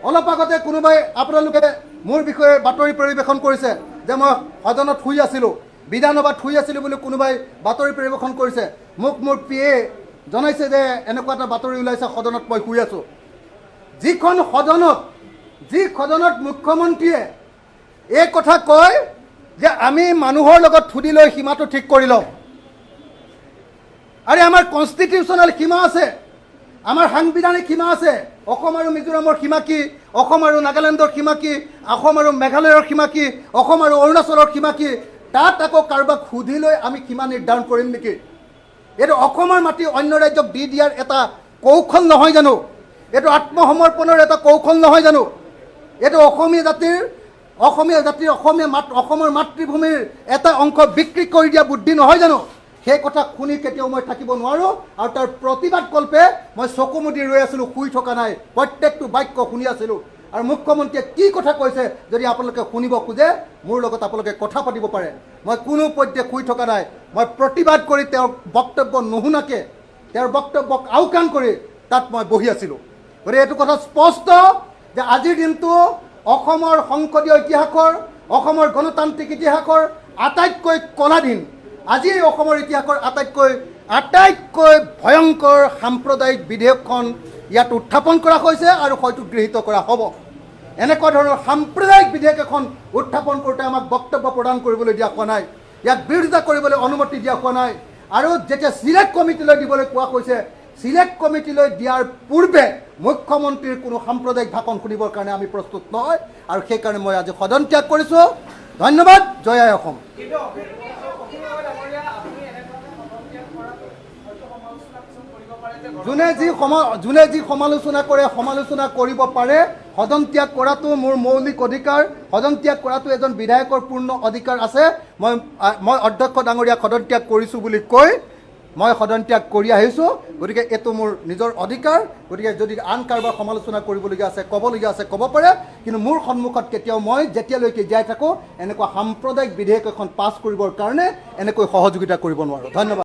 অলপ আগতে কোনোবাই আপোনালোকে মোৰ বিষয়ে বাতৰি পৰিৱেশন কৰিছে যে মই সদনত শুই আছিলোঁ, বিধানসভাত শুই আছিলোঁ বুলি কোনোবাই বাতৰি পৰিৱেশন কৰিছে। মোক মোৰ পিএ জনাইছে যে এনেকুৱা এটা বাতৰি ওলাইছে সদনত মই শুই আছোঁ। যি সদনত মুখ্যমন্ত্ৰীয়ে এই কথা কয় যে আমি মানুহৰ লগত সুধি লৈ সীমাটো ঠিক কৰি লওঁ। আৰে আমাৰ কনষ্টিটিউশ্যনেল সীমা আছে, আমাৰ সাংবিধানিক সীমা আছে। অসম আৰু মিজোৰামৰ সীমা কি, অসম আৰু নাগালেণ্ডৰ সীমা কি, অসম আৰু মেঘালয়ৰ সীমা কি, অসম আৰু অৰুণাচলৰ সীমা কি, তাত আকৌ কাৰোবাক সুধি লৈ আমি সীমা নিৰ্ধাৰণ কৰিম নেকি? এইটো অসমৰ মাটি অন্য ৰাজ্যক দি দিয়াৰ এটা কৌশল নহয় জানো? এইটো আত্মসমৰ্পণৰ এটা কৌশল নহয় জানো? এইটো অসমীয়া জাতিৰ অসমৰ মাতৃভূমিৰ এটা অংশ বিক্ৰী কৰি দিয়া বুদ্ধি নহয় জানো? সেই কথা শুনি কেতিয়াও মই থাকিব নোৱাৰোঁ আৰু তাৰ প্ৰতিবাদ কল্পে মই চকু মুদি ৰৈ আছিলোঁ, শুই থকা নাই, প্ৰত্যেকটো বাক্য শুনি আছিলোঁ। আৰু মুখ্যমন্ত্ৰীয়ে কি কথা কৈছে যদি আপোনালোকে শুনিব খোজে মোৰ লগত আপোনালোকে কথা পাতিব পাৰে। মই কোনো পধ্যে শুই থকা নাই, মই প্ৰতিবাদ কৰি তেওঁৰ বক্তব্য নুশুনাকৈ তেওঁৰ বক্তব্যক আওকাণ কৰি তাত মই বহি আছিলোঁ। গতিকে এইটো কথা স্পষ্ট যে আজিৰ দিনটো অসমৰ সংসদীয় ইতিহাসৰ, অসমৰ গণতান্ত্ৰিক ইতিহাসৰ আটাইতকৈ কলা দিন। আজি অসমৰ ইতিহাসৰ আটাইতকৈ ভয়ংকৰ সাম্প্ৰদায়িক বিধেয়কখন ইয়াত উত্থাপন কৰা হৈছে আৰু হয়তো গৃহীত কৰা হ'ব। এনেকুৱা ধৰণৰ সাম্প্ৰদায়িক বিধেয়ক এখন উত্থাপন কৰোঁতে আমাক বক্তব্য প্ৰদান কৰিবলৈ দিয়া হোৱা নাই, ইয়াক বিৰোধিতা কৰিবলৈ অনুমতি দিয়া হোৱা নাই। আৰু যেতিয়া চিলেক্ট কমিটিলৈ দিবলৈ কোৱা হৈছে, চিলেক্ট কমিটিলৈ দিয়াৰ পূৰ্বে মুখ্যমন্ত্ৰীৰ কোনো সাম্প্ৰদায়িক ভাষণ শুনিবৰ কাৰণে আমি প্ৰস্তুত নহয়। আৰু সেইকাৰণে মই আজি সদন ত্যাগ কৰিছোঁ। ধন্যবাদ। জয় আই অসম। যোনে যি সমালোচনা কৰে, সমালোচনা কৰিব পাৰে। সদন ত্যাগ কৰাটো মোৰ মৌলিক অধিকাৰ, সদন ত্যাগ কৰাটো এজন বিধায়কৰ পূৰ্ণ অধিকাৰ আছে। মই অধ্যক্ষ ডাঙৰীয়াক সদন ত্যাগ কৰিছোঁ বুলি কৈ মই সদন ত্যাগ কৰি আহিছোঁ। গতিকে এইটো মোৰ নিজৰ অধিকাৰ। গতিকে যদি আন কাৰোবাৰ সমালোচনা কৰিবলগীয়া আছে, ক'বলগীয়া আছে, ক'ব পাৰে। কিন্তু মোৰ সন্মুখত কেতিয়াও মই যেতিয়ালৈকে জীয়াই থাকোঁ এনেকুৱা সাম্প্ৰদায়িক বিধেয়ক এখন পাছ কৰিবৰ কাৰণে এনেকৈ সহযোগিতা কৰিব নোৱাৰোঁ। ধন্যবাদ।